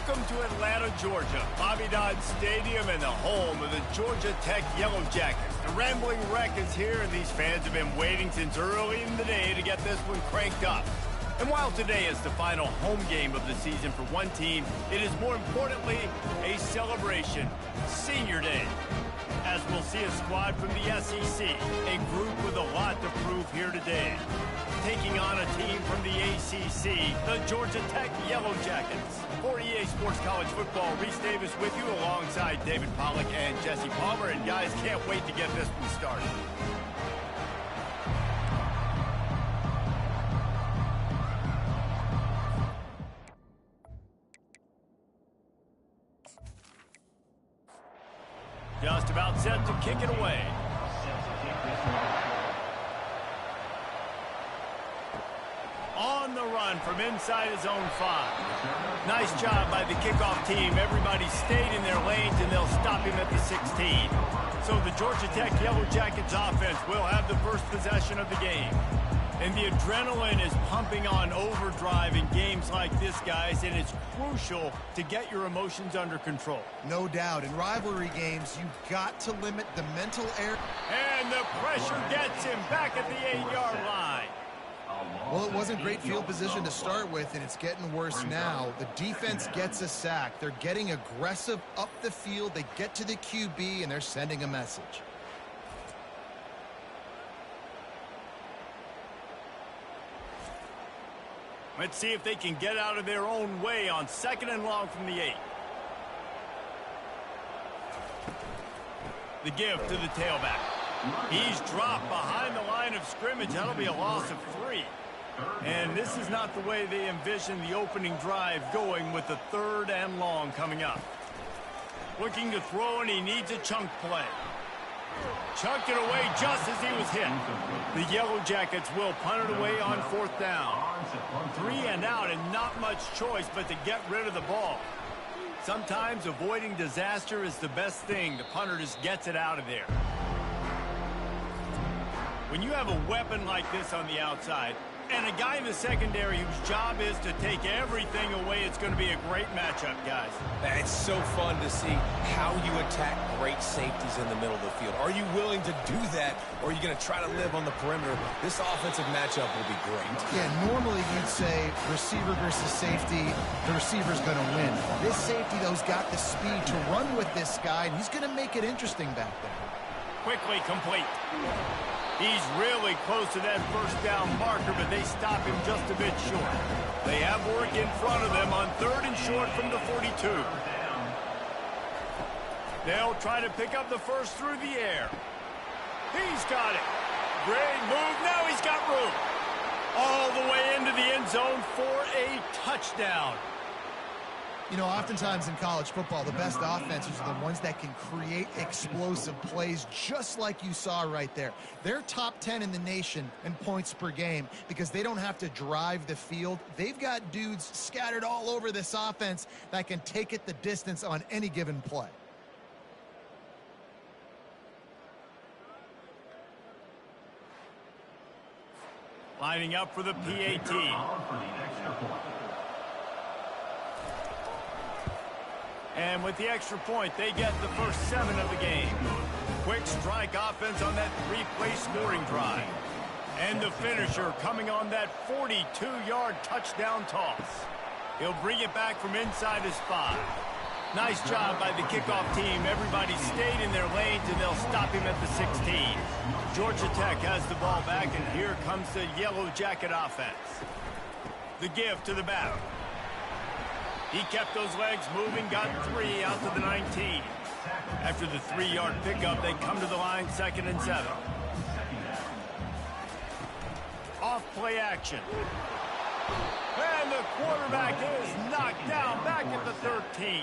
Welcome to Atlanta, Georgia, Bobby Dodd Stadium and the home of the Georgia Tech Yellow Jackets. The Rambling Wreck is here, and these fans have been waiting since early in the day to get this one cranked up. And while today is the final home game of the season for one team, it is more importantly a celebration, Senior Day. As we'll see a squad from the SEC, a group with a lot to prove here today. Taking on a team from the ACC, the Georgia Tech Yellow Jackets. For EA Sports College Football, Reese Davis with you alongside David Pollack and Jesse Palmer. And guys, can't wait to get this one started. Just about set to kick it away. On the run from inside his own 5. Nice job by the kickoff team. Everybody stayed in their lanes, and they'll stop him at the 16. So the Georgia Tech Yellow Jackets offense will have the first possession of the game. And the adrenaline is pumping on overdrive in games like this, guys, and it's crucial to get your emotions under control. No doubt. In rivalry games, you've got to limit the mental error. And the pressure gets him back at the 8-yard line. Well, it wasn't great field position to start with, and it's getting worse now. The defense gets a sack. They're getting aggressive up the field. They get to the QB, and they're sending a message. Let's see if they can get out of their own way on 2nd and long from the 8. The give to the tailback. He's dropped behind the line of scrimmage. That'll be a loss of 3. And this is not the way they envision the opening drive going with the 3rd and long coming up. Looking to throw, and he needs a chunk play. Chunked it away just as he was hit. The Yellow Jackets will punt it away on 4th down. 3 and out, and not much choice but to get rid of the ball. Sometimes avoiding disaster is the best thing. The punter just gets it out of there. When you have a weapon like this on the outside, and a guy in the secondary whose job is to take everything away, it's going to be a great matchup, guys. It's so fun to see how you attack great safeties in the middle of the field. Are you willing to do that, or are you going to try to live on the perimeter? This offensive matchup will be great. Yeah, normally you'd say receiver versus safety, the receiver's going to win. This safety, though, has got the speed to run with this guy, and he's going to make it interesting back there. Quickly complete. He's really close to that 1st down marker, but they stop him just a bit short. They have work in front of them on 3rd and short from the 42. They'll try to pick up the first through the air. He's got it. Great move. Now he's got room. All the way into the end zone for a touchdown. You know, oftentimes in college football, the best offenses are the ones that can create explosive plays, just like you saw right there. They're top 10 in the nation in points per game because they don't have to drive the field. They've got dudes scattered all over this offense that can take it the distance on any given play. Lining up for the PAT. And with the extra point, they get the first 7 of the game. Quick strike offense on that 3-play scoring drive. And the finisher coming on that 42-yard touchdown toss. He'll bring it back from inside his 5. Nice job by the kickoff team. Everybody stayed in their lanes, and they'll stop him at the 16. Georgia Tech has the ball back, and here comes the Yellow Jacket offense. The give to the back. He kept those legs moving, got 3 out to the 19. After the 3-yard pickup, they come to the line 2nd and 7. Off play action. And the quarterback is knocked down back at the 13.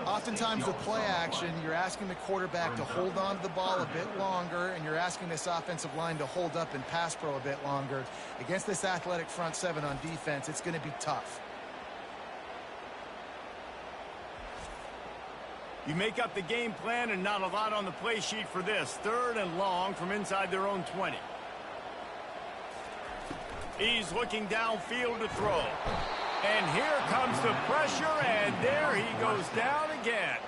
Oftentimes with play action, you're asking the quarterback to hold on to the ball a bit longer, and you're asking this offensive line to hold up in pass pro a bit longer. Against this athletic front 7 on defense, it's going to be tough. You make up the game plan, and not a lot on the play sheet for this. 3rd and long from inside their own 20. He's looking downfield to throw. And here comes the pressure, and there he goes down again.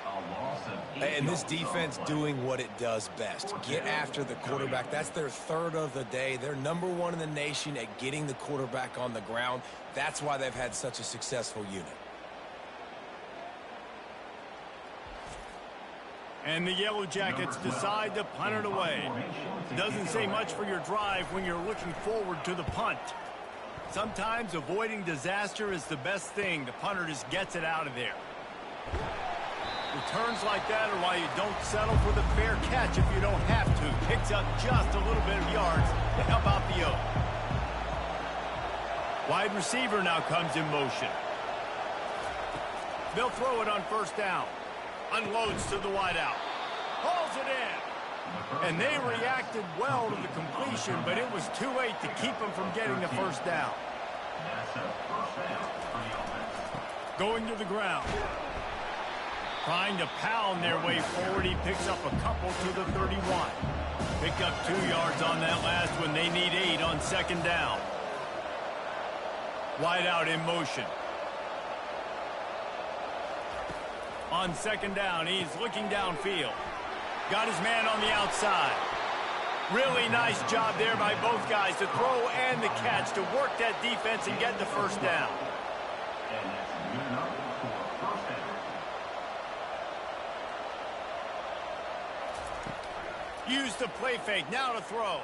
And this defense doing what it does best. Get after the quarterback. That's their third of the day. They're #1 in the nation at getting the quarterback on the ground. That's why they've had such a successful unit. And the Yellow Jackets decide to punt it away. Doesn't say much for your drive when you're looking forward to the punt. Sometimes avoiding disaster is the best thing. The punter just gets it out of there. Returns like that are why you don't settle for the fair catch if you don't have to. Picks up just a little bit of yards to help out the Oak. Wide receiver now comes in motion. They'll throw it on first down. Unloads to the wideout. Hauls it in. And they reacted well to the completion, but it was too late to keep them from getting the first down. Going to the ground. Trying to pound their way forward. He picks up a couple to the 31. Picked up 2 yards on that last one. They need 8 on second down. Wide out in motion. On second down, he's looking downfield. Got his man on the outside. Really nice job there by both guys to throw and the catch to work that defense and get the first down. Use the play fake, now to throw.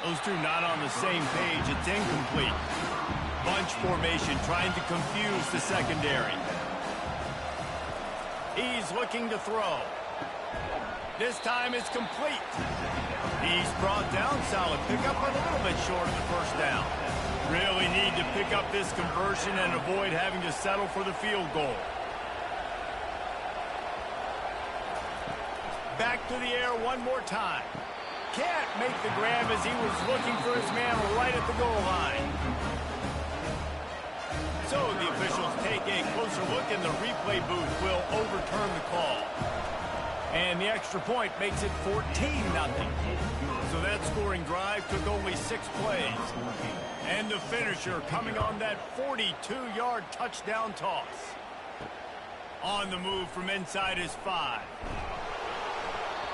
Those two not on the same page, it's incomplete. Bunch formation trying to confuse the secondary. He's looking to throw. This time it's complete. He's brought down, solid pickup, but a little bit short of the first down. Really need to pick up this conversion and avoid having to settle for the field goal. Back to the air one more time. Can't make the grab as he was looking for his man right at the goal line. So the officials take a closer look and the replay booth will overturn the call. And the extra point makes it 14-0. So that scoring drive took only 6 plays. And the finisher coming on that 42-yard touchdown toss. On the move from inside his 5.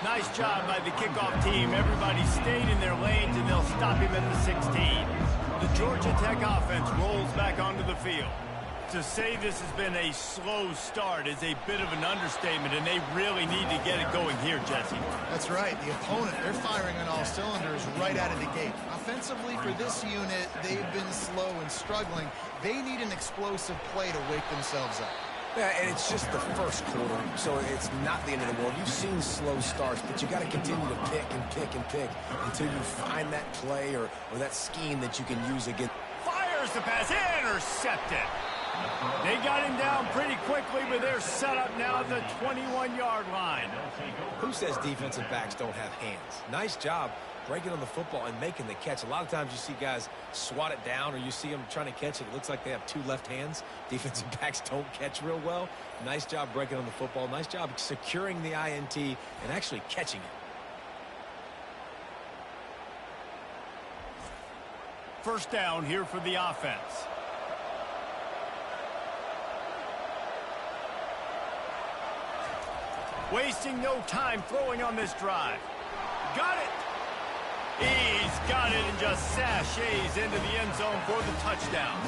Nice job by the kickoff team. Everybody stayed in their lanes, and they'll stop him at the 16. The Georgia Tech offense rolls back onto the field. To say this has been a slow start is a bit of an understatement, and they really need to get it going here, Jesse. That's right. The opponent, they're firing on all cylinders right out of the gate. Offensively, for this unit, they've been slow and struggling. They need an explosive play to wake themselves up. Yeah, and it's just the first quarter, so it's not the end of the world. You've seen slow starts, but you got to continue to pick and pick and pick until you find that play or that scheme that you can use again. Fires the pass, intercepted. They got him down pretty quickly, but they're set up now at the 21-yard line. Who says defensive backs don't have hands? Nice job breaking on the football and making the catch. A lot of times you see guys swat it down or you see them trying to catch it. It looks like they have 2 left hands. Defensive backs don't catch real well. Nice job breaking on the football. Nice job securing the INT and actually catching it. First down here for the offense. Wasting no time throwing on this drive. Got it. He's got it and just sashays into the end zone for the touchdown.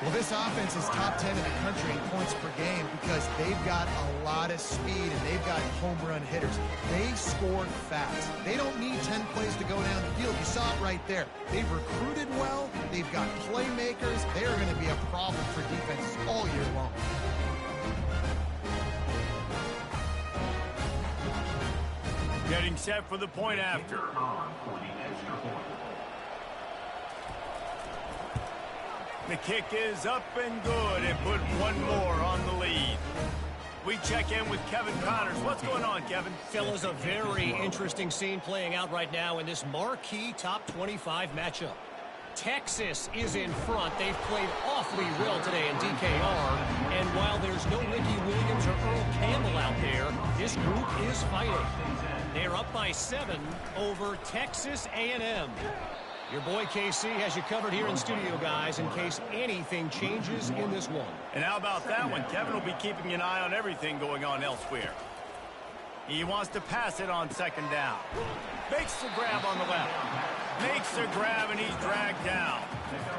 Well, this offense is top 10 in the country in points per game because they've got a lot of speed and they've got home run hitters. They scored fast. They don't need 10 plays to go down the field. You saw it right there. They've recruited well. They've got playmakers. They are going to be a problem for defenses all year long. Getting set for the point after. The kick is up and good and put one more on the lead. We check in with Kevin Connors. What's going on, Kevin? Fellas, a very interesting scene playing out right now in this marquee top 25 matchup. Texas is in front. They've played awfully well today in DKR. And while there's no Ricky Williams or Earl Campbell out there, this group is fighting. They're up by 7 over Texas A&M. Your boy KC has you covered here in studio, guys, in case anything changes in this one. And how about that one? Kevin will be keeping an eye on everything going on elsewhere. He wants to pass it on second down. Makes the grab on the left. Makes the grab, and he's dragged down.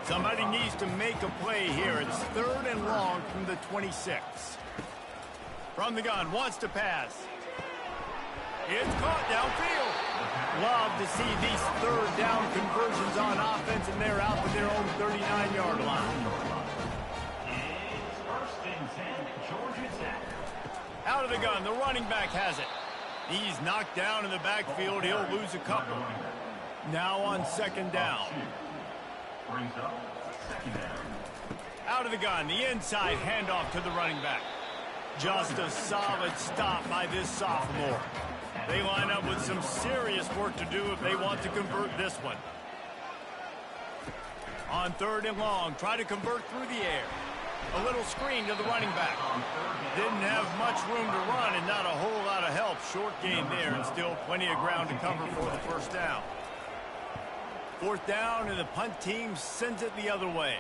Somebody needs to make a play here. It's 3rd and long from the 26. From the gun, wants to pass. It's caught downfield. Love to see these 3rd down conversions on offense, and they're out to their own 39-yard line. Out of the gun, the running back has it. He's knocked down in the backfield. He'll lose a couple. Now on 2nd down. Out of the gun, the inside handoff to the running back. Just a solid stop by this sophomore. They line up with some serious work to do if they want to convert this one. On 3rd and long, try to convert through the air. A little screen to the running back. Didn't have much room to run and not a whole lot of help. Short gain there and still plenty of ground to cover for the 1st down. 4th down, and the punt team sends it the other way.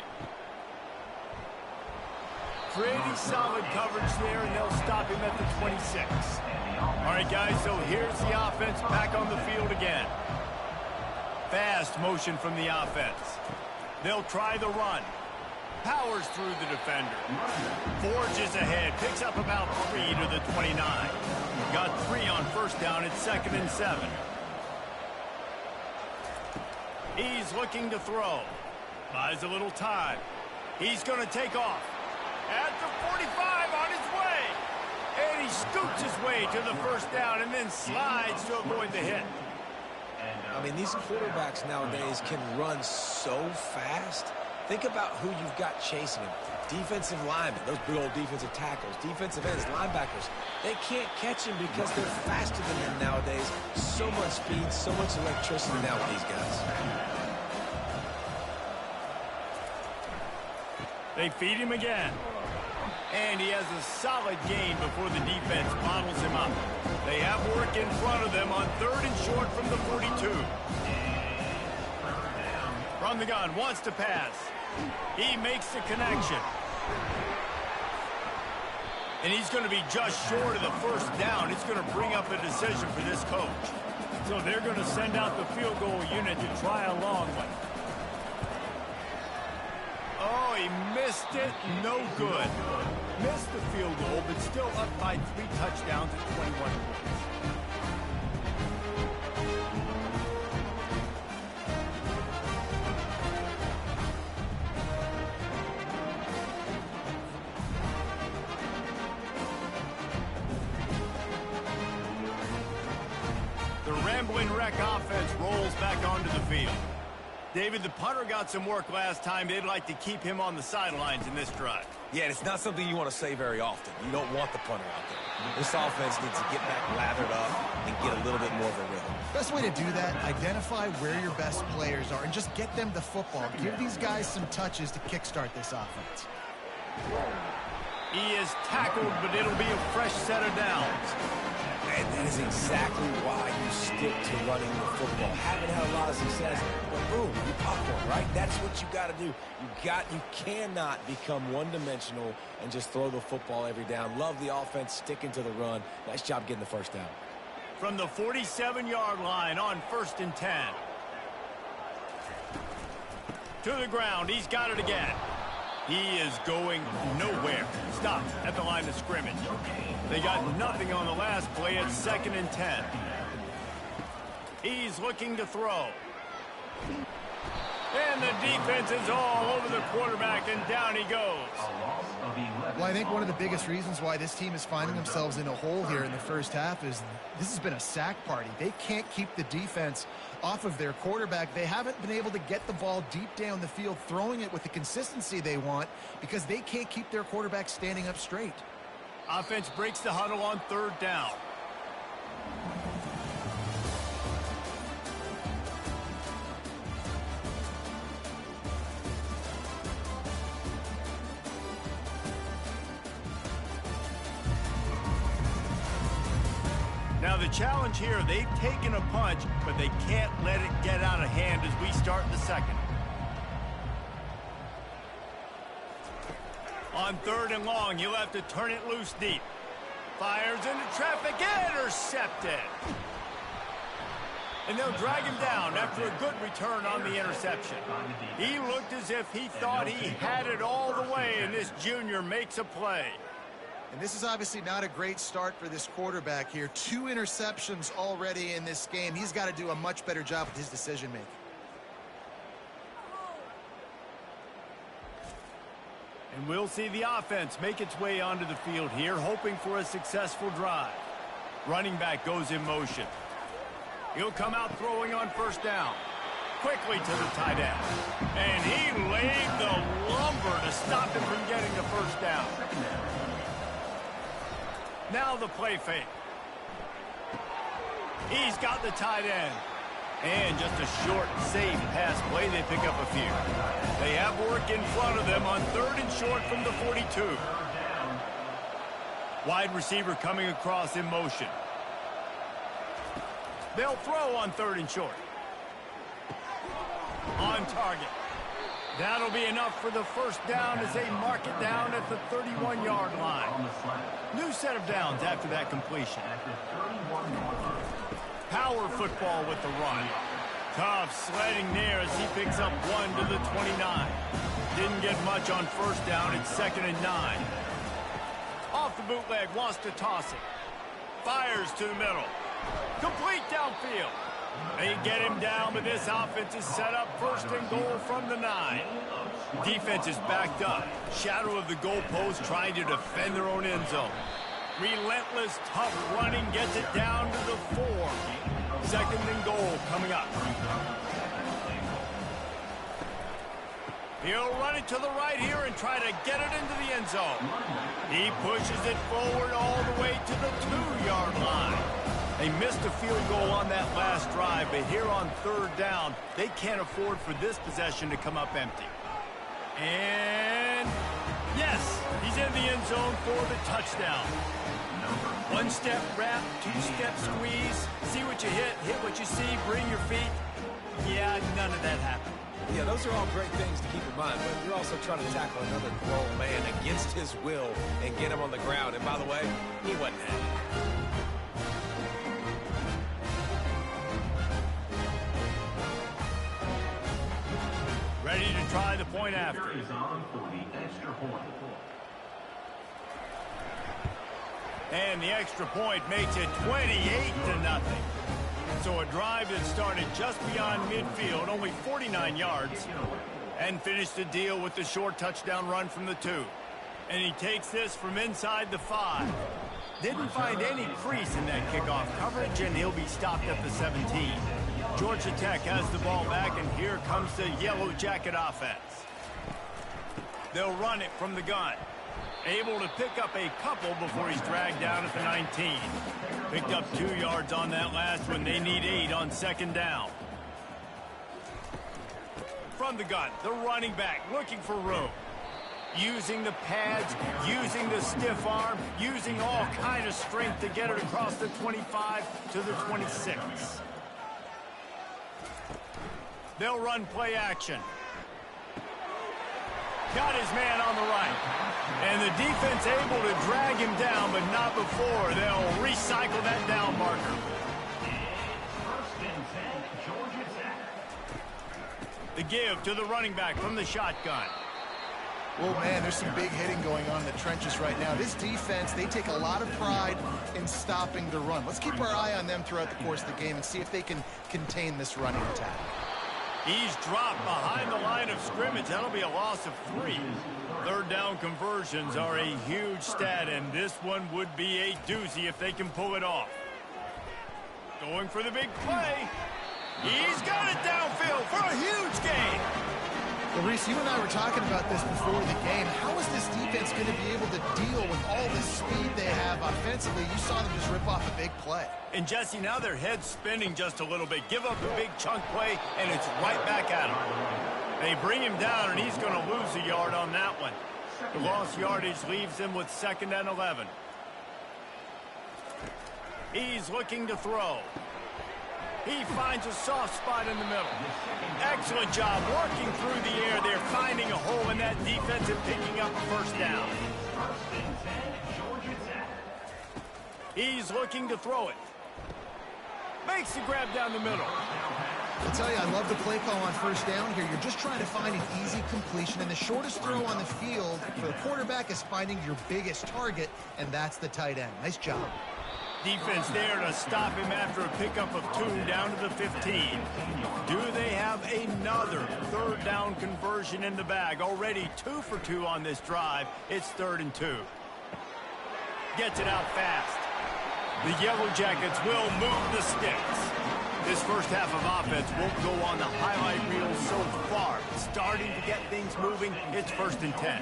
Pretty solid coverage there, and they'll stop him at the 26. All right, guys, so here's the offense back on the field again. Fast motion from the offense. They'll try the run. Powers through the defender. Forges ahead. Picks up about 3 to the 29. Got 3 on 1st down. It's 2nd and 7. He's looking to throw. Buys a little time. He's going to take off. At the 45 on his way. And he scoots his way to the 1st down and then slides to avoid the hit. I mean, these quarterbacks nowadays can run so fast. Think about who you've got chasing him. Defensive linemen, those big old defensive tackles, defensive ends, linebackers. They can't catch him because they're faster than him nowadays. So much speed, so much electricity now with these guys. They feed him again. And he has a solid gain before the defense bottles him up. They have work in front of them on 3rd and short from the 42. From the gun, wants to pass. He makes the connection. And he's going to be just short of the 1st down. It's going to bring up a decision for this coach. So they're going to send out the field goal unit to try a long one. Oh, he missed it. No good. Missed the field goal, but still up by 3 touchdowns at 21 points. The Rambling Wreck offense rolls back onto the field. David, the punter got some work last time. They'd like to keep him on the sidelines in this drive. Yeah, and it's not something you want to say very often. You don't want the punter out there. This offense needs to get back lathered up and get a little bit more of a rhythm. Best way to do that, identify where your best players are and just get them the football. Give these guys some touches to kickstart this offense. He is tackled, but it'll be a fresh set of downs. And that is exactly why you stick to running the football. Haven't had a lot of success, but boom, you pop one, right? That's what you got to do. You cannot become one-dimensional and just throw the football every down. Love the offense, sticking to the run. Nice job getting the 1st down. From the 47-yard line on 1st and 10. To the ground, he's got it again. He is going nowhere. Stop at the line of scrimmage. They got nothing on the last play at 2nd and 10. He's looking to throw. And the defense is all over the quarterback, and down he goes. Well, I think one of the biggest reasons why this team is finding themselves in a hole here in the 1st half is this has been a sack party. They can't keep the defense off of their quarterback. They haven't been able to get the ball deep down the field, throwing it with the consistency they want because they can't keep their quarterback standing up straight. Offense breaks the huddle on 3rd down. Now Now the challenge here, they've taken a punch, but they can't let it get out of hand as we start the second. On 3rd and long, he'll have to turn it loose deep. Fires into traffic, intercepted. And they'll drag him down after a good return on the interception. He looked as if he thought he had it all the way, and this junior makes a play. And this is obviously not a great start for this quarterback here. 2 interceptions already in this game. He's got to do a much better job with his decision-making. And we'll see the offense make its way onto the field here, hoping for a successful drive. Running back goes in motion. He'll come out throwing on 1st down. Quickly to the tight end. And he laid the lumber to stop him from getting the 1st down. Now the play fake. He's got the tight end. And just a short, safe pass play. They pick up a few. They have work in front of them on 3rd and short from the 42. Wide receiver coming across in motion. They'll throw on 3rd and short. On target. That'll be enough for the 1st down as they mark it down at the 31-yard line. New set of downs after that completion. Power football with the run. Tough sledding there as he picks up 1 to the 29. Didn't get much on 1st down. It's 2nd and 9. Off the bootleg, wants to toss it. Fires to the middle. Complete downfield. They get him down, but this offense is set up 1st and goal from the 9. Defense is backed up. Shadow of the goalpost trying to defend their own end zone. Relentless, tough running gets it down to the 4. 2nd and goal coming up. He'll run it to the right here and try to get it into the end zone. He pushes it forward all the way to the 2-yard line. They missed a field goal on that last drive, but here on 3rd down, they can't afford for this possession to come up empty. And yes, he's in the end zone for the touchdown. 1-step wrap, 2-step squeeze. See what you hit what you see, bring your feet. Yeah, none of that happened. Yeah, those are all great things to keep in mind, but you're also trying to tackle another grown man against his will and get him on the ground. And by the way, he wasn't happy. Ready to try the point after. And the extra point makes it 28-0. So a drive that started just beyond midfield, only 49 yards, and finished the deal with the short touchdown run from the 2. And he takes this from inside the 5. Didn't find any crease in that kickoff coverage, and he'll be stopped at the 17. Georgia Tech has the ball back, and here comes the Yellow Jacket offense. They'll run it from the gun. Able to pick up a couple before he's dragged down at the 19. Picked up 2 yards on that last one. They need 8 on 2nd down. From the gun, the running back looking for room. Using the pads, using the stiff arm, using all kind of strength to get it across the 25 to the 26. They'll run play action. Got his man on the right. And the defense able to drag him down, but not before. They'll recycle that down marker. The give to the running back from the shotgun. Well, man, there's some big hitting going on in the trenches right now. This defense, they take a lot of pride in stopping the run. Let's keep our eye on them throughout the course of the game and see if they can contain this running attack. He's dropped behind the line of scrimmage. That'll be a loss of 3. 3rd down conversions are a huge stat, and this one would be a doozy if they can pull it off. Going for the big play. He's got it downfield for a huge gain. Well, Reese, you and I were talking about this before the game. How is this defense going to be able to deal with all the speed they have offensively? You saw them just rip off a big play. And, Jesse, now their head's spinning just a little bit. Give up a big chunk play, and it's right back at him. They bring him down, and he's going to lose a yard on that one. The lost yardage leaves him with 2nd and 11. He's looking to throw. He finds a soft spot in the middle. Excellent job working through the air. They're finding a hole in that defense and picking up a first down. He's looking to throw it. Makes the grab down the middle. I'll tell you, I love the play call on first down here. You're just trying to find an easy completion, and the shortest throw on the field for the quarterback is finding your biggest target, and that's the tight end. Nice job. Defense there to stop him after a pickup of 2 down to the 15. Do they have another third down conversion in the bag? Already 2 for 2 on this drive. It's 3rd and 2. Gets it out fast. The Yellow Jackets will move the sticks. This first half of offense won't go on the highlight reel so far. Starting to get things moving. It's 1st and 10.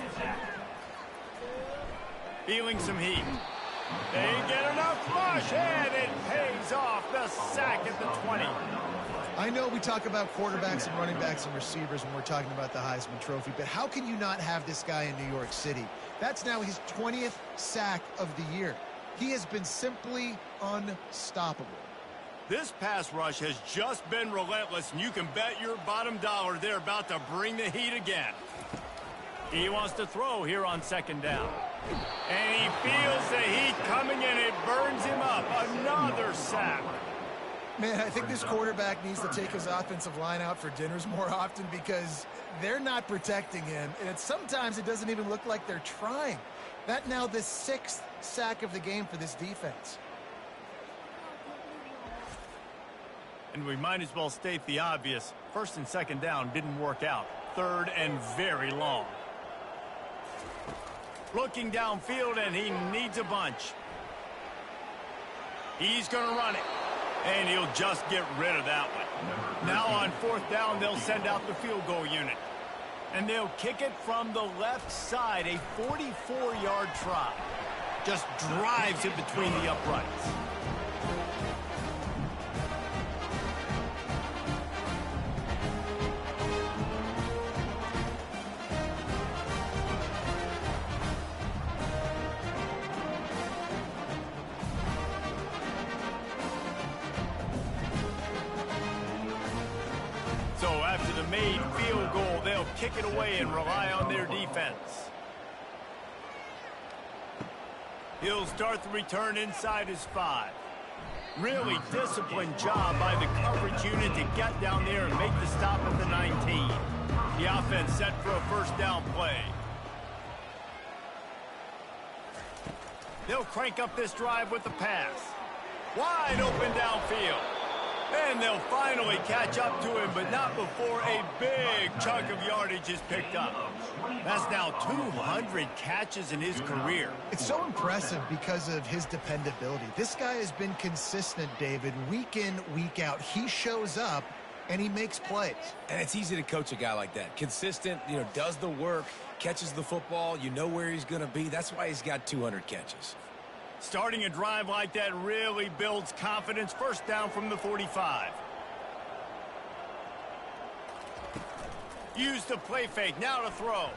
Feeling some heat. They get enough rush, and it pays off. The sack at the 20. I know we talk about quarterbacks and running backs and receivers when we're talking about the Heisman Trophy, but how can you not have this guy in New York City? That's now his 20th sack of the year. He has been simply unstoppable. This pass rush has just been relentless, and you can bet your bottom dollar they're about to bring the heat again. He wants to throw here on 2nd down. And he feels the heat coming in. It burns him up. Another sack. Man, I think this quarterback needs to take his offensive line out for dinners more often because they're not protecting him. And sometimes it doesn't even look like they're trying. That now the 6th sack of the game for this defense. And we might as well state the obvious. 1st and 2nd down didn't work out. 3rd and very long. Looking downfield, and he needs a bunch. He's going to run it. And he'll just get rid of that one. Now on 4th down, they'll send out the field goal unit. And they'll kick it from the left side, a 44-yard try. Just drives it between the uprights. So after the made field goal, they'll kick it away and rely on their defense. He'll start the return inside his 5. Really disciplined job by the coverage unit to get down there and make the stop at the 19. The offense set for a 1st down play. They'll crank up this drive with the pass. Wide open downfield. And they'll finally catch up to him, but not before a big chunk of yardage is picked up. That's now 200 catches in his career. It's so impressive because of his dependability. This guy has been consistent, David, week in, week out. He shows up, and he makes plays. And it's easy to coach a guy like that. Consistent, does the work, catches the football, you know where he's going to be. That's why he's got 200 catches. Starting a drive like that really builds confidence. 1st down from the 45. Use the play fake. Now to throw.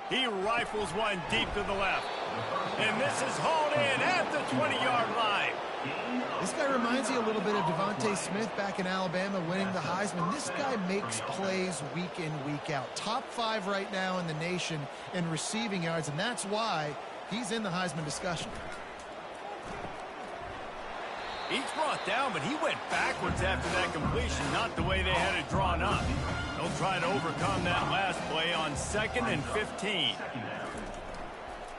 He rifles one deep to the left. And this is hauled in at the 20-yard line. This guy reminds you a little bit of Devontae Smith back in Alabama winning the Heisman. This guy makes plays week in, week out. Top 5 right now in the nation in receiving yards, and that's why he's in the Heisman discussion. He's brought down, but he went backwards after that completion, not the way they had it drawn up. They'll try to overcome that last play on 2nd and 15.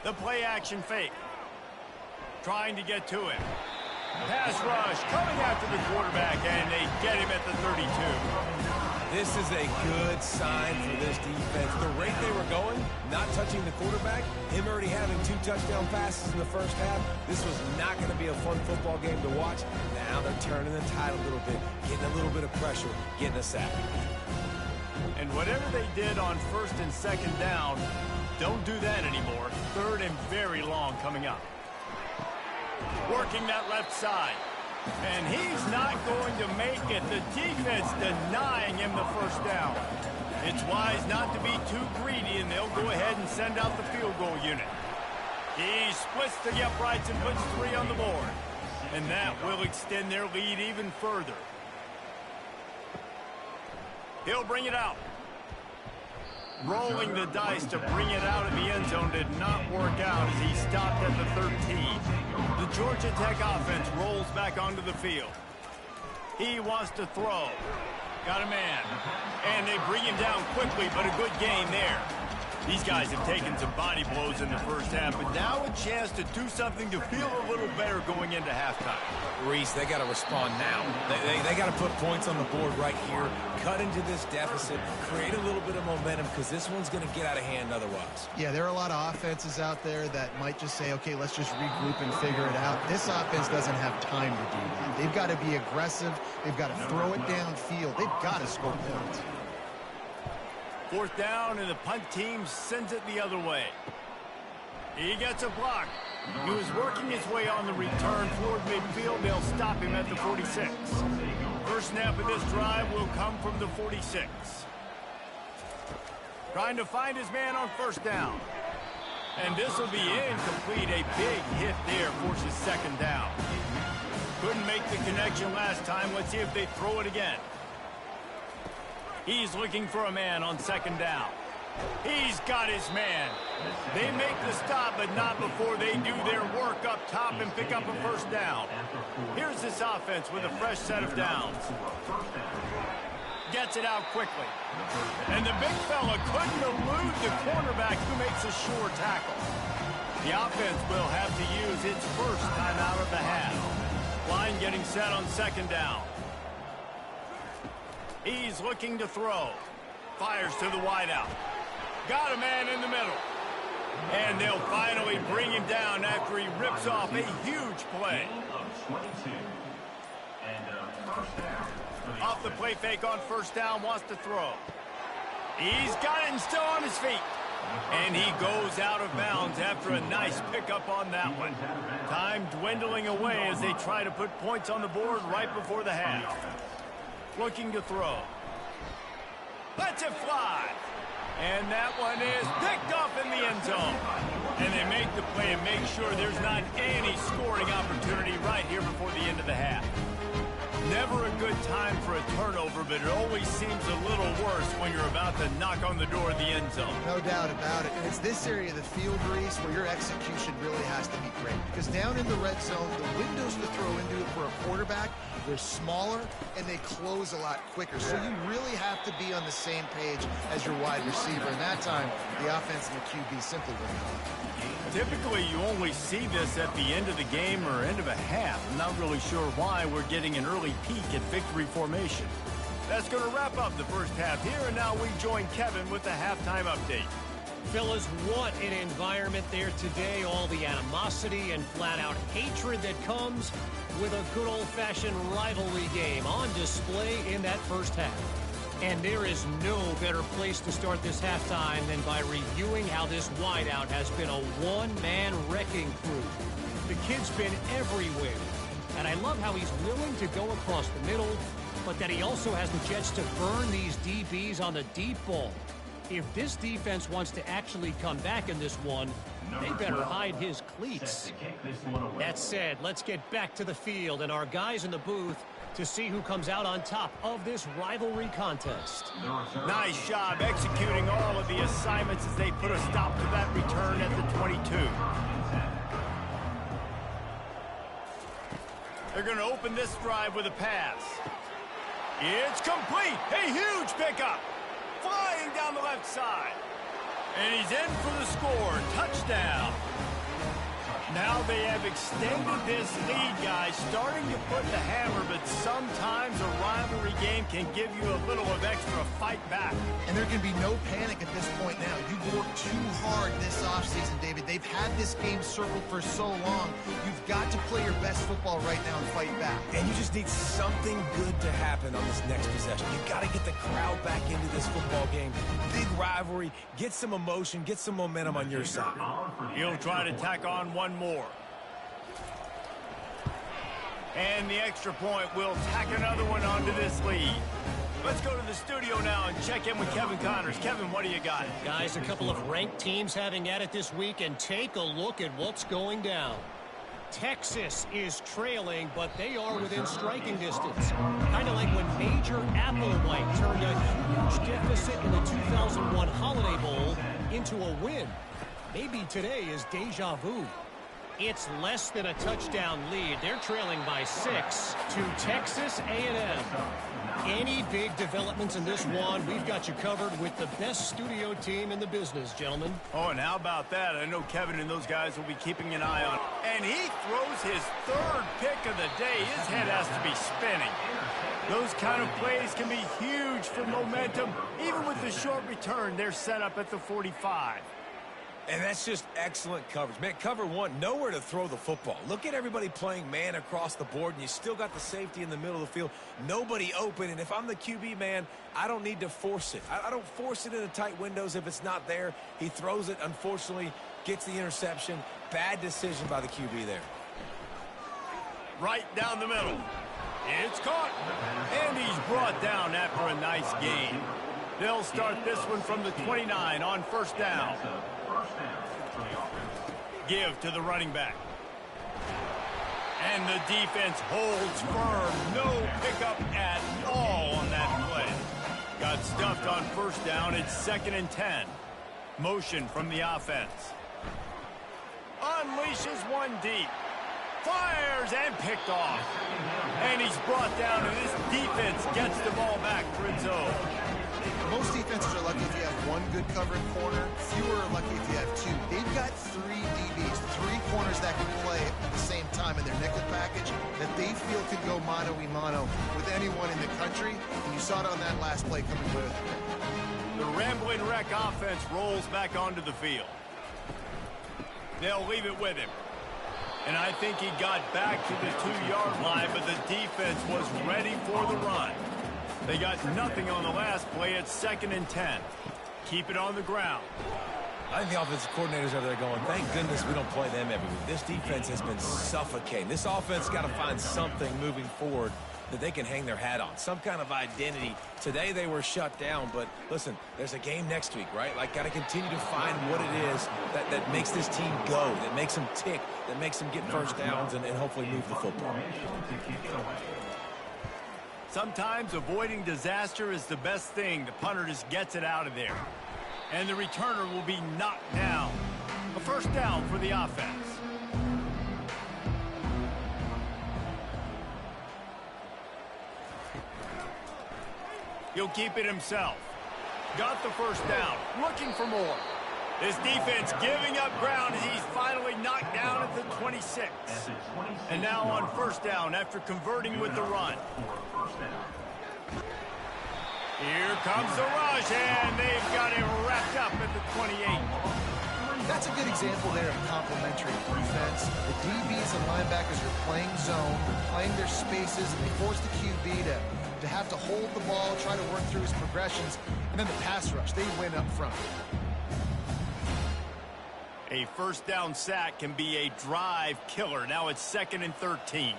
The play action fake. Trying to get to him. Pass rush coming after the quarterback, and they get him at the 32. This is a good sign for this defense. The rate they were going, not touching the quarterback, him already having 2 touchdown passes in the first half, this was not going to be a fun football game to watch. Now they're turning the tide a little bit, getting a little bit of pressure, getting a sack. And whatever they did on 1st and 2nd down, don't do that anymore. 3rd and very long coming up. Working that left side. And he's not going to make it. The defense denying him the 1st down. It's wise not to be too greedy, and they'll go ahead and send out the field goal unit. He splits the uprights and puts 3 on the board. And that will extend their lead even further. He'll bring it out. Rolling the dice to bring it out of the end zone did not work out as he stopped at the 13. The Georgia Tech offense rolls back onto the field. He wants to throw. Got a man. And they bring him down quickly, but a good game there. These guys have taken some body blows in the first half, but now a chance to do something to feel a little better going into halftime. Reese, they got to respond now. They got to put points on the board right here, cut into this deficit, create a little bit of momentum, because this one's going to get out of hand otherwise. Yeah, there are a lot of offenses out there that might just say, okay, let's just regroup and figure it out. This offense doesn't have time to do that. They've got to be aggressive. They've got to throw it downfield. They've got to score points. Fourth down, and the punt team sends it the other way. He gets a block. He was working his way on the return toward midfield. They'll stop him at the 46. First snap of this drive will come from the 46. Trying to find his man on first down. And this will be incomplete. A big hit there forces second down. Couldn't make the connection last time. Let's see if they throw it again. He's looking for a man on second down. He's got his man. They make the stop, but not before they do their work up top and pick up a first down. Here's this offense with a fresh set of downs. Gets it out quickly. And the big fella couldn't elude the cornerback who makes a sure tackle. The offense will have to use its first time out of the half. Line getting set on second down. He's looking to throw. Fires to the wideout. Got a man in the middle. And they'll finally bring him down after he rips off a huge play. Off the play fake on first down, wants to throw. He's got it and still on his feet. And he goes out of bounds after a nice pickup on that one. Time dwindling away as they try to put points on the board right before the half. Looking to throw. Lets it fly. And that one is picked off in the end zone. And they make the play and make sure there's not any scoring opportunity right here before the end of the half. Never a good time for a turnover, but it always seems a little worse when you're about to knock on the door of the end zone. No doubt about it. And it's this area of the field, Reese, where your execution really has to be great. Because down in the red zone, the windows to throw into it for a quarterback, they're smaller and they close a lot quicker. So you really have to be on the same page as your wide receiver. And that time, the offense and the QB simply were not. Typically, you only see this at the end of the game or end of a half. I'm not really sure why we're getting an early peek at victory formation. That's going to wrap up the first half here, and now we join Kevin with the halftime update. Fellas, what an environment there today. All the animosity and flat-out hatred that comes with a good old-fashioned rivalry game on display in that first half. And there is no better place to start this halftime than by reviewing how this wideout has been a one-man wrecking crew. The kid's been everywhere, and I love how he's willing to go across the middle, but that he also has the jets to burn these DBs on the deep ball. If this defense wants to actually come back in this one, they better hide his cleats. That said, let's get back to the field and our guys in the booth to see who comes out on top of this rivalry contest. Nice job executing all of the assignments as they put a stop to that return at the 22. They're going to open this drive with a pass. It's complete. A huge pickup. Flying down the left side. And he's in for the score. Touchdown. Now they have extended this lead, guys, starting to put the hammer, but sometimes a rivalry game can give you a little of extra fight back. And there can be no panic at this point now. You've worked too hard this offseason, David. They've had this game circled for so long. You've got to play your best football right now and fight back. And you just need something good to happen on this next possession. You've got to get the crowd back into this football game. Big rivalry. Get some emotion. Get some momentum on your side. He'll try to tack on one more. And the extra point will tack another one onto this lead. Let's go to the studio now and check in with Kevin Connors. Kevin, what do you got? Guys, a couple of ranked teams having at it this week, and take a look at what's going down. Texas is trailing, but they are within striking distance. Kind of like when Major Applewhite turned a huge deficit in the 2001 Holiday Bowl into a win. Maybe today is deja vu. It's less than a touchdown lead. They're trailing by 6 to Texas A&M. Any big developments in this one, we've got you covered with the best studio team in the business, gentlemen. Oh, and how about that? I know Kevin and those guys will be keeping an eye on it. And he throws his third pick of the day. His head has to be spinning. Those kind of plays can be huge for momentum. Even with the short return, they're set up at the 45. And that's just excellent coverage. Man, cover one, nowhere to throw the football. Look at everybody playing man across the board, and you still got the safety in the middle of the field. Nobody open, and if I'm the QB, man, I don't need to force it. I don't force it into tight windows if it's not there. He throws it, unfortunately, gets the interception. Bad decision by the QB there. Right down the middle. It's caught. And he's brought down after a nice gain. They'll start this one from the 29 on first down. Give to the running back. And the defense holds firm. No pickup at all on that play. Got stuffed on first down. It's 2nd and 10. Motion from the offense. Unleashes one deep. Fires and picked off. And he's brought down, and this defense gets the ball back for its own. Most defenses are lucky if you have one good covering corner. Fewer are lucky if you have two. They've got 3 DBs, 3 corners that can play at the same time in their nickel package that they feel can go mano-a-mano with anyone in the country. And you saw it on that last play coming with. The Rambling Wreck offense rolls back onto the field. They'll leave it with him. And I think he got back to the 2-yard line, but the defense was ready for the run. They got nothing on the last play. It's 2nd and 10. Keep it on the ground. I think the offensive coordinators are there going, thank goodness we don't play them every week. This defense has been suffocating. This offense got to find something moving forward that they can hang their hat on, some kind of identity. Today they were shut down, but listen, there's a game next week, right? Like, got to continue to find what it is that makes this team go, that makes them tick, that makes them get first downs and hopefully move the football. Sometimes avoiding disaster is the best thing. The punter just gets it out of there. And the returner will be knocked down. A first down for the offense. He'll keep it himself. Got the first down. Looking for more. This defense giving up ground as he's finally knocked down at the 26. And now on first down after converting with the run. Here comes the rush, and they've got it wrapped up at the 28. That's a good example there of complementary defense. The DBs and linebackers are playing zone, they're playing their spaces, and they force the QB to have to hold the ball, try to work through his progressions, and then the pass rush, they win up front. A first down sack can be a drive killer. Now it's 2nd and 13.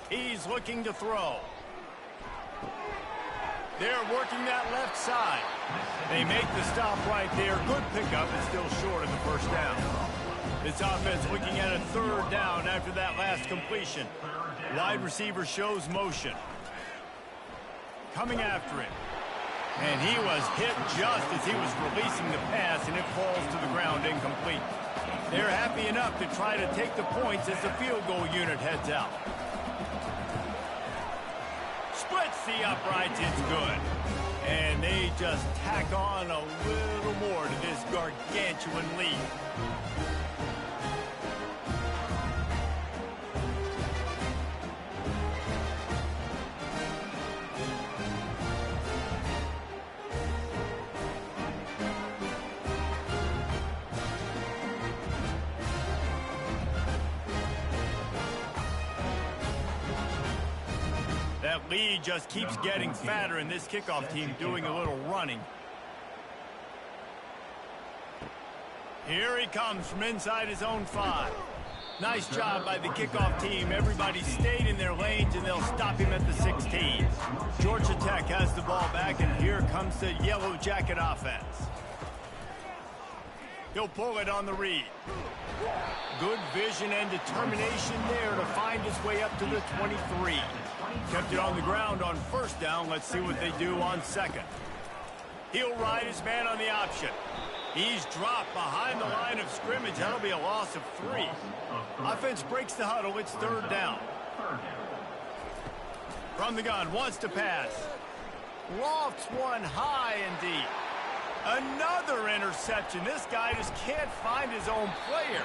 He's looking to throw. They're working that left side. They make the stop right there. Good pickup, but still short of the first down. This offense looking at a 3rd down after that last completion. Wide receiver shows motion. Coming after him. And he was hit just as he was releasing the pass, and it falls to the ground incomplete. They're happy enough to try to take the points as the field goal unit heads out. Splits the uprights, it's good. And they just tack on a little more to this gargantuan lead. That lead just keeps getting fatter, and this kickoff team doing a little running. Here he comes from inside his own 5. Nice job by the kickoff team. Everybody stayed in their lanes, and they'll stop him at the 16. Georgia Tech has the ball back, and here comes the Yellow Jacket offense. He'll pull it on the read. Good vision and determination there to find his way up to the 23. Kept it on the ground on first down. Let's see what they do on second. He'll ride his man on the option. He's dropped behind the line of scrimmage. That'll be a loss of 3. Offense breaks the huddle. It's third down. From the gun, wants to pass. Lofts one high and deep. Another interception. This guy just can't find his own players.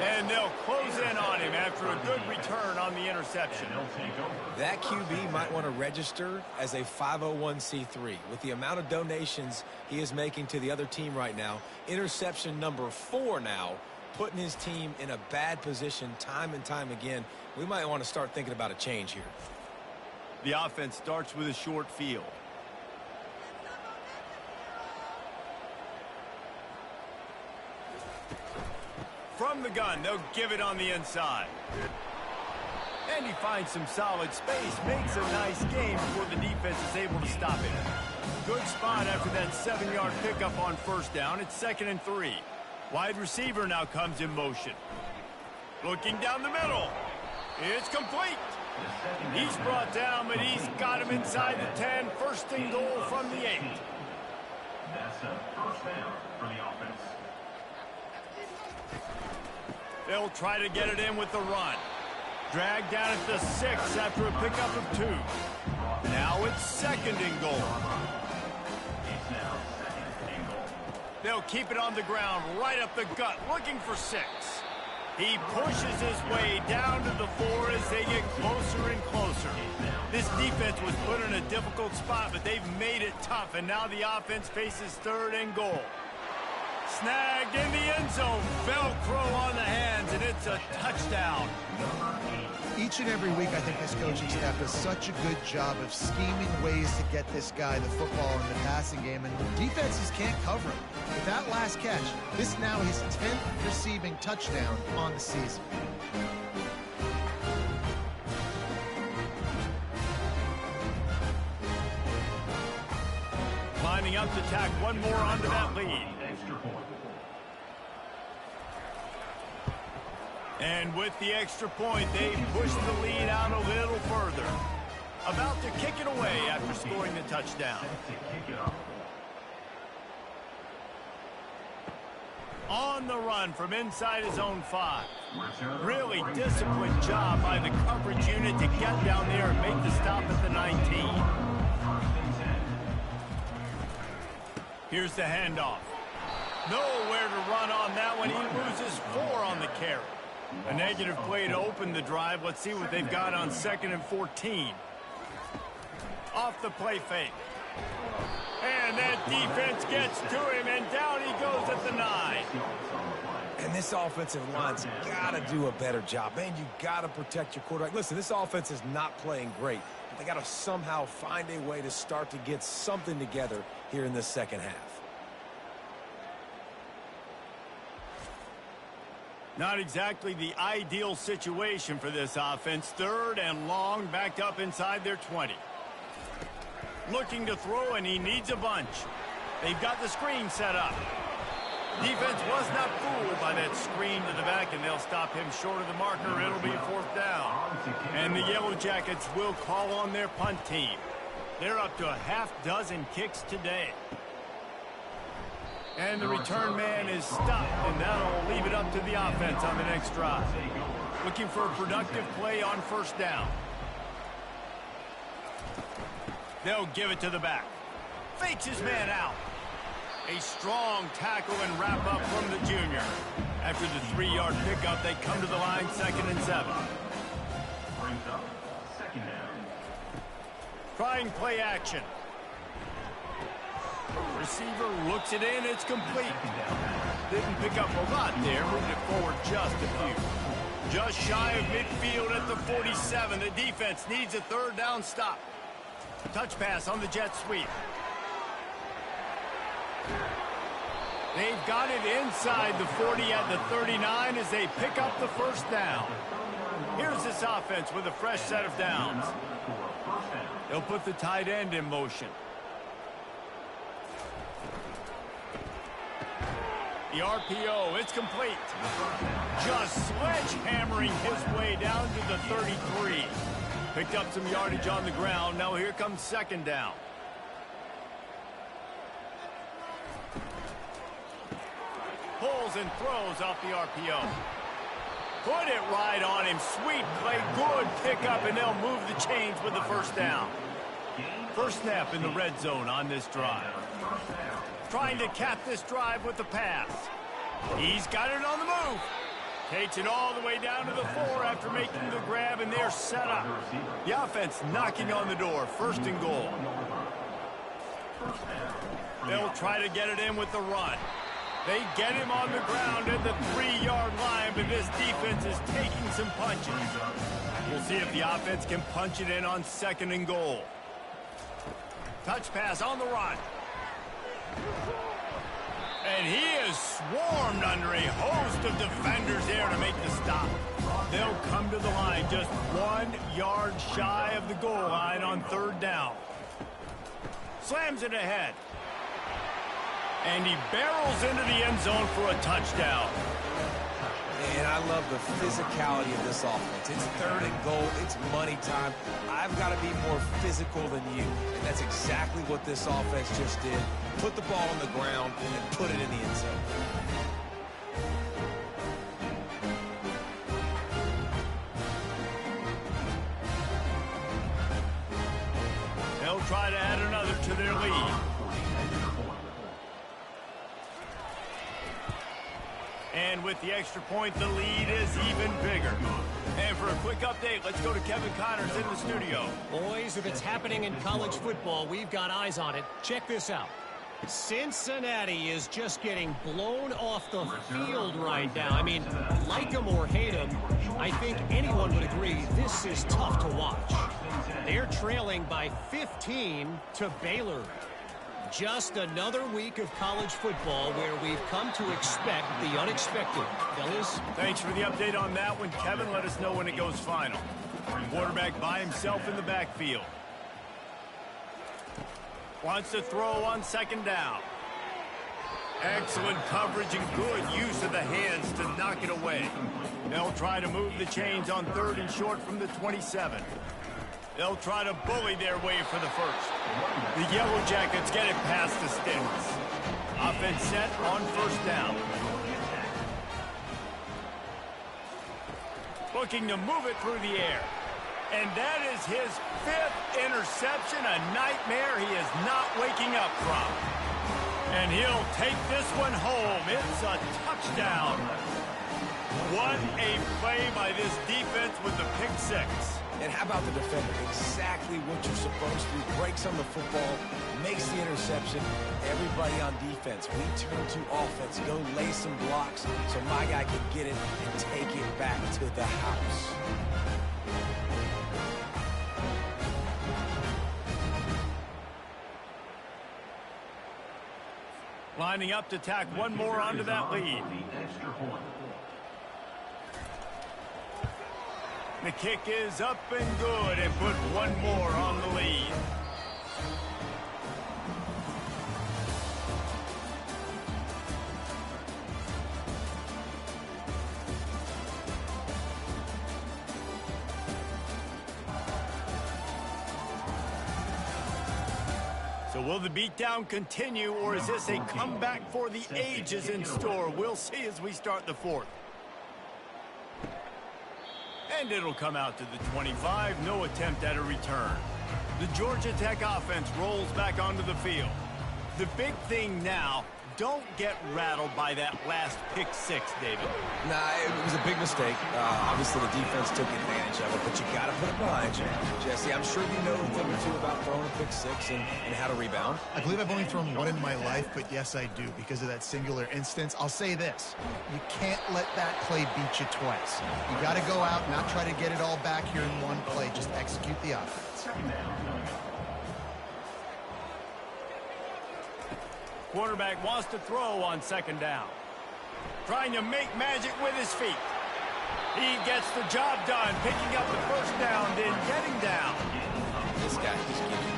And they'll close in on him after a good return on the interception. That QB might want to register as a 501c3. With the amount of donations he is making to the other team right now, interception number 4 now, putting his team in a bad position time and time again. We might want to start thinking about a change here. The offense starts with a short field. From the gun, they'll give it on the inside. And he finds some solid space, makes a nice game before the defense is able to stop it. Good spot after that 7-yard pickup on first down. It's 2nd and 3. Wide receiver now comes in motion. Looking down the middle. It's complete. He's brought down, but he's got him inside the 10. First and goal from the 8. That's a first down for the offense. They'll try to get it in with the run. Dragged down at the 6 after a pickup of 2. Now it's 2nd and goal. It's now 2nd and goal. They'll keep it on the ground, right up the gut, looking for 6. He pushes his way down to the 4 as they get closer and closer. This defense was put in a difficult spot, but they've made it tough, and now the offense faces 3rd and goal. Snagged in the end zone, Velcro on the hands, and it's a touchdown. Each and every week, I think this coaching staff does such a good job of scheming ways to get this guy the football in the passing game, and defenses can't cover him. With that last catch, this is now his 10th receiving touchdown on the season. Lining up to tack one more onto that lead. Extra point. And with the extra point, they push the lead out a little further. About to kick it away after scoring the touchdown. Set to kick it off. On the run from inside his own 5. Return. Really disciplined job by the coverage unit to get down there and make the stop at the 19. Here's the handoff. Nowhere to run on that one. He loses 4 on the carry. A negative play to open the drive. Let's see what they've got on 2nd and 14. Off the play fake. And that defense gets to him, and down he goes at the 9. And this offensive line's got to do a better job. Man, you got to protect your quarterback. Listen, this offense is not playing great. But they got to somehow find a way to start to get something together here in the second half. Not exactly the ideal situation for this offense. 3rd and long, backed up inside their 20. Looking to throw, and he needs a bunch. They've got the screen set up. Defense was not fooled by that screen to the back, and they'll stop him short of the marker. It'll be 4th down. And the Yellow Jackets will call on their punt team. They're up to a half-dozen kicks today. And the return man is stopped, and that'll leave it up to the offense on the next drive. Looking for a productive play on first down. They'll give it to the back. Fakes his man out. A strong tackle and wrap up from the junior. After the 3-yard pickup, they come to the line 2nd and 7. Brings up 2nd down. Trying play action. Receiver looks it in. It's complete. Didn't pick up a lot there. Moved it forward just a few. Just shy of midfield at the 47. The defense needs a 3rd down stop. Touch pass on the jet sweep. They've got it inside the 40 at the 39 as they pick up the 1st down. Here's this offense with a fresh set of downs. They'll put the tight end in motion. The RPO, it's complete. Just sledgehammering his way down to the 33. Picked up some yardage on the ground. Now here comes second down. Pulls and throws off the RPO. Put it right on him. Sweet play. Good pickup, and they'll move the chains with the first down. First snap in the red zone on this drive. Trying to cap this drive with the pass. He's got it on the move. Takes it all the way down to the 4 after making the grab, and they're set up. The offense knocking on the door. First and goal. They'll try to get it in with the run. They get him on the ground at the 3-yard line, but this defense is taking some punches. We'll see if the offense can punch it in on second and goal. Touch pass on the run. And he is swarmed under a host of defenders there to make the stop. They'll come to the line just 1 yard shy of the goal line on third down. Slams it ahead. And he barrels into the end zone for a touchdown. And I love the physicality of this offense. It's third and goal. It's money time. I've got to be more physical than you. And that's exactly what this offense just did. Put the ball on the ground and put it in the end zone. They'll try to add another to their lead. And with the extra point, the lead is even bigger. And for a quick update, let's go to Kevin Connors in the studio. Boys, if it's happening in college football, we've got eyes on it. Check this out. Cincinnati is just getting blown off the field right now. I mean, like them or hate them, I think anyone would agree this is tough to watch. They're trailing by 15 to Baylor. Just another week of college football where we've come to expect the unexpected. Fellas? Thanks for the update on that one, Kevin. Let us know when it goes final. Quarterback by himself in the backfield. Wants to throw on second down. Excellent coverage and good use of the hands to knock it away. They'll try to move the chains on third and short from the 27. They'll try to bully their way for the first. The Yellow Jackets get it past the sticks. Offense set on first down. Looking to move it through the air. And that is his 5th interception, a nightmare he is not waking up from. And he'll take this one home. It's a touchdown. What a play by this defense with the pick 6. And how about the defender? Exactly what you're supposed to. Breaks on the football, makes the interception. Everybody on defense, we turn to offense. Go lay some blocks so my guy can get it and take it back to the house. Lining up to tack one more onto that lead. The kick is up and good, and put one more on the lead. So will the beatdown continue, or is this a comeback for the ages in store? We'll see as we start the 4th. And it'll come out to the 25. No attempt at a return. The Georgia Tech offense rolls back onto the field. The big thing now, don't get rattled by that last pick 6, David. Nah, it was a big mistake. Obviously, the defense took advantage of it, but you got to put it behind you. Jesse, I'm sure you know a thing or two about throwing a pick 6 and how to rebound. I believe I've only thrown one in my life, but yes, I do because of that singular instance. I'll say this. You can't let that play beat you twice. You got to go out, not try to get it all back here in one play. Just execute the offense. Quarterback wants to throw on second down. Trying to make magic with his feet. He gets the job done, picking up the first down, then getting down. This guy, he's giving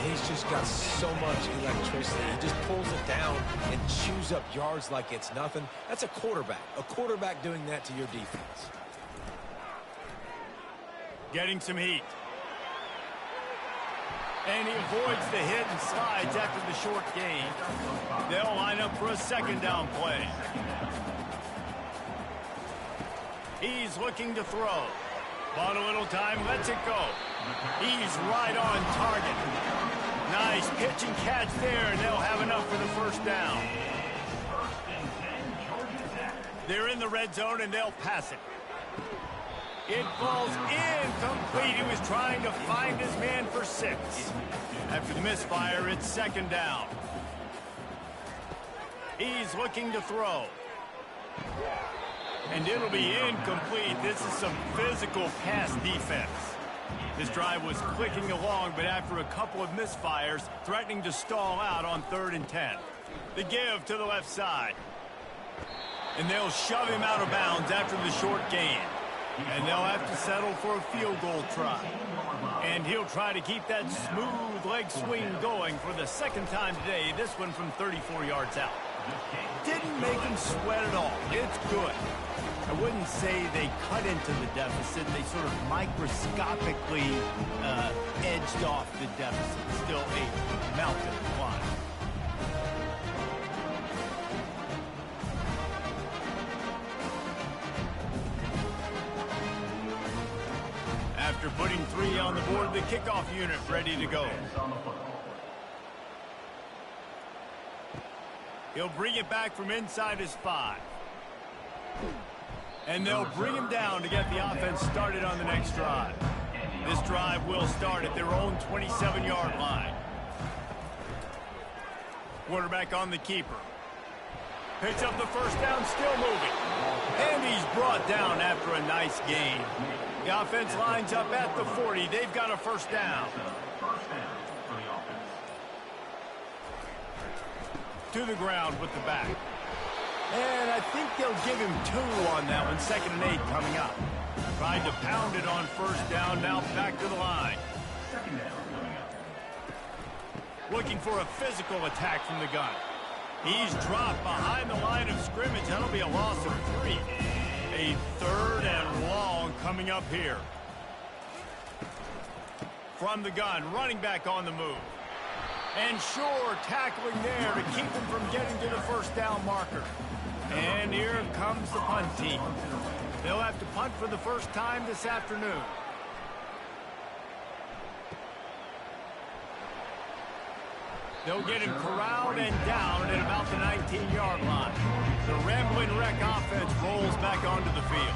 he's just got so much electricity. He just pulls it down and chews up yards like it's nothing. That's a quarterback doing that to your defense. Getting some heat. And he avoids the hit and slides after the short gain. They'll line up for a second down play. He's looking to throw. Bought a little time, lets it go. He's right on target. Nice pitch and catch there, and they'll have enough for the first down. They're in the red zone, and they'll pass it. It falls incomplete. He was trying to find his man for 6. After the misfire, it's second down. He's looking to throw. And it'll be incomplete. This is some physical pass defense. This drive was clicking along, but after a couple of misfires, threatening to stall out on 3rd and 10. The give to the left side. And they'll shove him out of bounds after the short gain. And they'll have to settle for a field goal try. And he'll try to keep that smooth leg swing going for the second time today, this one from 34 yards out. Didn't make him sweat at all. It's good. I wouldn't say they cut into the deficit. They sort of microscopically edged off the deficit. Still a mountain to climb. After putting 3 on the board, the kickoff unit ready to go. He'll bring it back from inside his 5. And they'll bring him down to get the offense started on the next drive. This drive will start at their own 27-yard line. Quarterback on the keeper. Picks up the first down, still moving. And he's brought down after a nice gain. The offense lines up at the 40. They've got a first down. To the ground with the back. And I think they'll give him 2 on that one. 2nd and 8 coming up. Tried to pound it on first down. Now back to the line. Looking for a physical attack from the gun. He's dropped behind the line of scrimmage. That'll be a loss of 3. A 3rd and long coming up here. From the gun, running back on the move. And sure, tackling there to keep him from getting to the first down marker. And here comes the punt team. They'll have to punt for the first time this afternoon. They'll get him corralled and down at about the 19-yard line. The rambling wreck offense rolls back onto the field.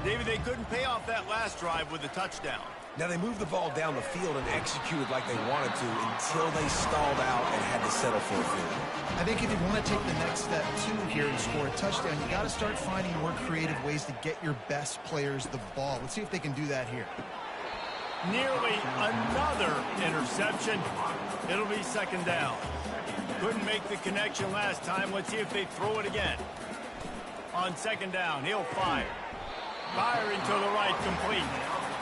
David, they couldn't pay off that last drive with a touchdown. Now, they moved the ball down the field and executed like they wanted to until they stalled out and had to settle for a field goal. I think if you want to take the next step, too, here and score a touchdown, you got to start finding more creative ways to get your best players the ball. Let's see if they can do that here. Nearly another interception. It'll be second down. Couldn't make the connection last time. Let's see if they throw it again. On second down, he'll fire. Firing to the right, complete.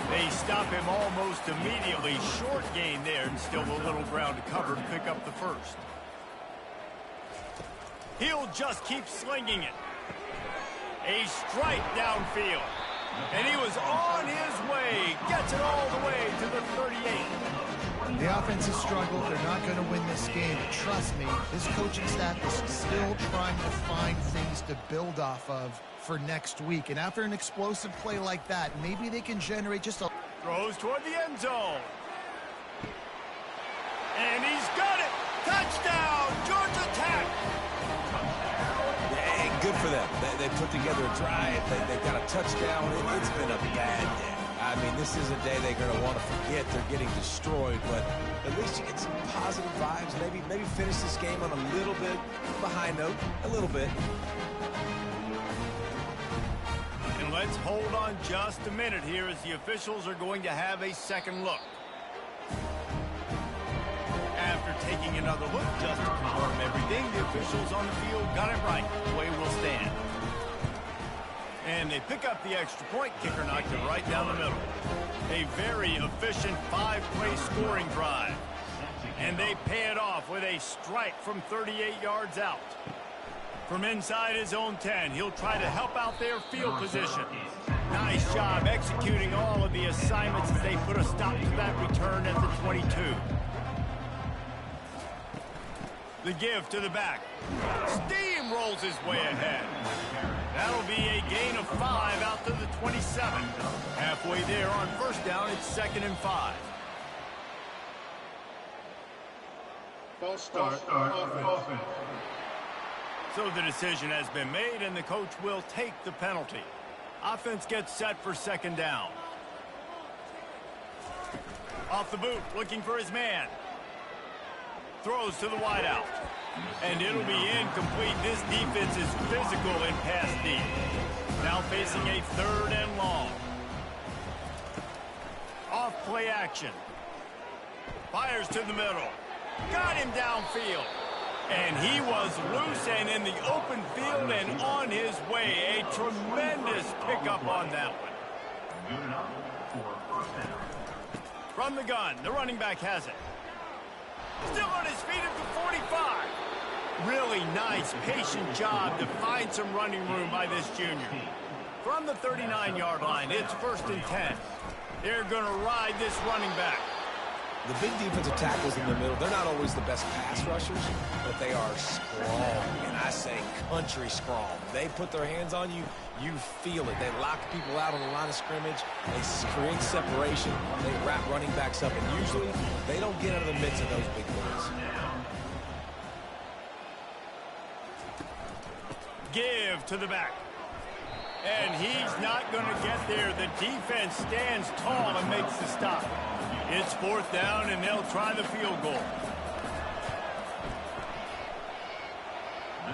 They stop him almost immediately. Short gain there, and still a little ground to cover to pick up the first. He'll just keep slinging it. A strike downfield. And he was on his way. Gets it all the way to the 38. The offense has struggled. They're not going to win this game. But trust me, this coaching staff is still trying to find things to build off of for next week. And after an explosive play like that, maybe they can generate just a... Throws toward the end zone. And he's got it. Touchdown, Georgia Tech. Hey, good for them. They put together a drive. They got a touchdown. It's been a bad day. I mean, this is a day they're going to want to forget. They're getting destroyed, but at least you get some positive vibes. Maybe finish this game on a little bit of a high note. A little bit. And let's hold on just a minute here as the officials are going to have a second look. After taking another look just to confirm everything, the officials on the field got it right. The way will stand. And they pick up the extra point. Kicker knocked it right down the middle. A very efficient 5-play scoring drive. And they pay it off with a strike from 38 yards out. From inside his own 10, he'll try to help out their field position. Nice job executing all of the assignments as they put a stop to that return at the 22. The give to the back. Steamrolls his way ahead. That'll be a gain of 5 out to the 27. Halfway there on first down, it's 2nd and 5. False start offense. So the decision has been made, and the coach will take the penalty. Offense gets set for 2nd down. Off the boot, looking for his man. Throws to the wideout. And it'll be incomplete. This defense is physical in pass deep. Now facing a 3rd and long. Off play action. Fires to the middle. Got him downfield. And he was loose and in the open field and on his way. A tremendous pickup on that one. Good enough for first down. From the gun, the running back has it. Still on his feet at the 45. Really nice, patient job to find some running room by this junior. From the 39-yard line, it's 1st and 10. They're going to ride this running back. The big defensive tackles in the middle, they're not always the best pass rushers, but they are strong, and I say country strong. They put their hands on you, you feel it. They lock people out on the line of scrimmage. They create separation. They wrap running backs up, and usually they don't get out of the midst of those big boys. Give to the back. And he's not going to get there. The defense stands tall and makes the stop. It's 4th down, and they'll try the field goal.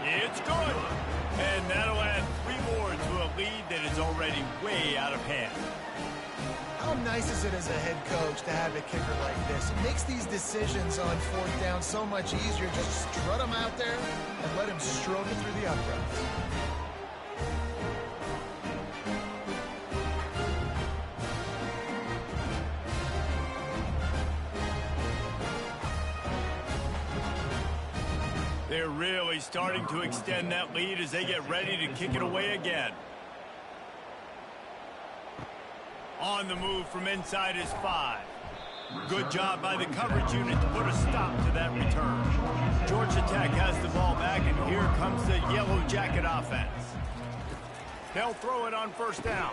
It's good. And that'll add 3 more to a lead that is already way out of hand. How nice is it as a head coach to have a kicker like this? It makes these decisions on 4th down so much easier. Just strut him out there and let him stroke it through the uprights. They're really starting to extend that lead as they get ready to kick it away again. On the move from inside his 5. Good job by the coverage unit to put a stop to that return. Georgia Tech has the ball back, and here comes the Yellow Jacket offense. They'll throw it on 1st down.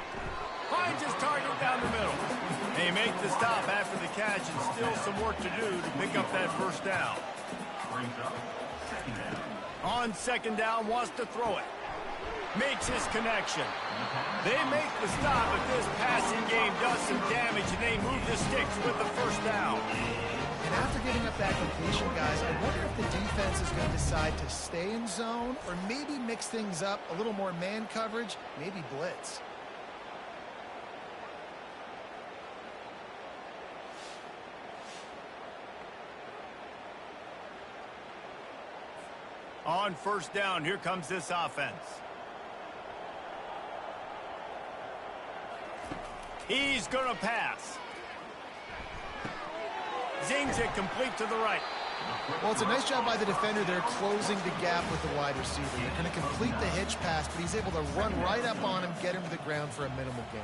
Finds his target down the middle. They make the stop after the catch, and still some work to do to pick up that 1st down. On 2nd down, wants to throw it. Makes his connection. They make the stop, but this passing game does some damage, and they move the sticks with the 1st down. And after giving up that completion, guys, I wonder if the defense is going to decide to stay in zone or maybe mix things up, a little more man coverage, maybe blitz. On 1st down, here comes this offense. He's going to pass. Zings it complete to the right. Well, it's a nice job by the defender there closing the gap with the wide receiver. They're going to complete the hitch pass, but he's able to run right up on him, get him to the ground for a minimal gain.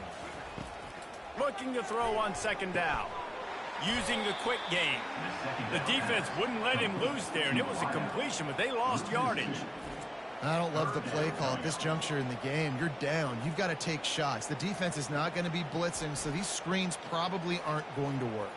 Looking to throw on 2nd down. Using the quick game. The defense wouldn't let him loose there, and it was a completion, but they lost yardage. I don't love the play call at this juncture in the game. You're down. You've got to take shots. The defense is not going to be blitzing, so these screens probably aren't going to work.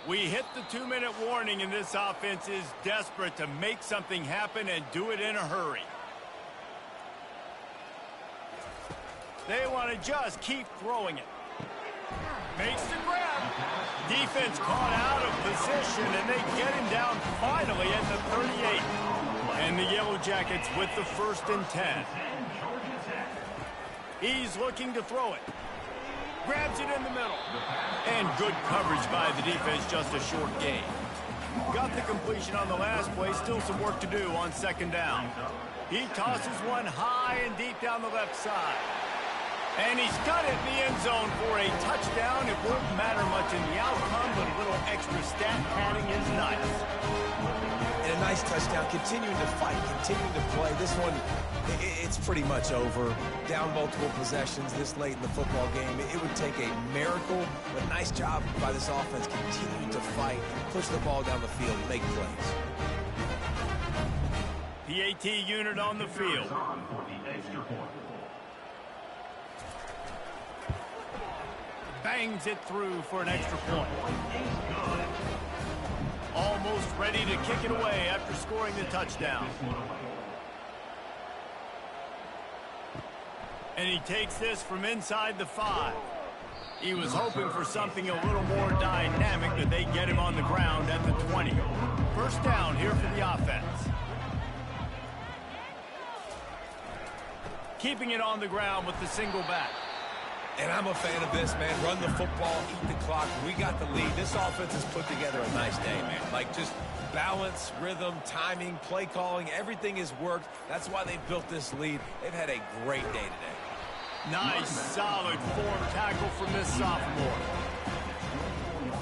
We hit the 2-minute warning, and this offense is desperate to make something happen and do it in a hurry. They want to just keep throwing it. Makes the grab. Defense caught out of position, and they get him down finally at the 38. And the Yellow Jackets with the 1st and 10. He's looking to throw it. Grabs it in the middle. And good coverage by the defense, just a short gain. Got the completion on the last play. Still some work to do on second down. He tosses one high and deep down the left side. And he's got it in the end zone for a touchdown. It won't matter much in the outcome, but a little extra stat padding is nice. And a nice touchdown, continuing to fight, continuing to play. This one, it's pretty much over. Down multiple possessions this late in the football game. It would take a miracle, but nice job by this offense continuing to fight, push the ball down the field, make plays. PAT unit on the field. Bangs it through for an extra point. Almost ready to kick it away after scoring the touchdown. And he takes this from inside the 5. He was hoping for something a little more dynamic, but they get him on the ground at the 20. First down here for the offense. Keeping it on the ground with the single back. And I'm a fan of this, man. Run the football, eat the clock. We got the lead. This offense has put together a nice day, man. Like, just balance, rhythm, timing, play calling, everything has worked. That's why they built this lead. They've had a great day today. Nice, solid form tackle from this sophomore.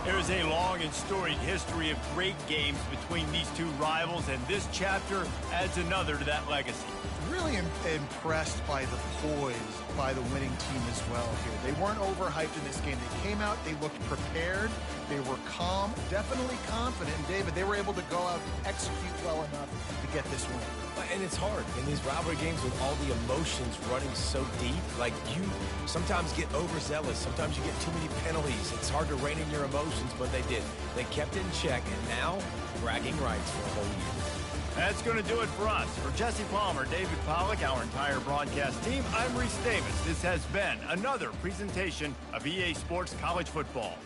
There's a long and storied history of great games between these two rivals, and this chapter adds another to that legacy. Really impressed by the poise by the winning team as well here. They weren't overhyped in this game. They came out, they looked prepared, they were calm, definitely confident. And David, they were able to go out and execute well enough to get this win. And it's hard in these rivalry games with all the emotions running so deep. Like, you sometimes get overzealous. Sometimes you get too many penalties. It's hard to rein in your emotions, but they did. They kept it in check, and now bragging rights for a whole year. That's going to do it for us. For Jesse Palmer, David Pollack, our entire broadcast team, I'm Reese Davis. This has been another presentation of EA Sports College Football.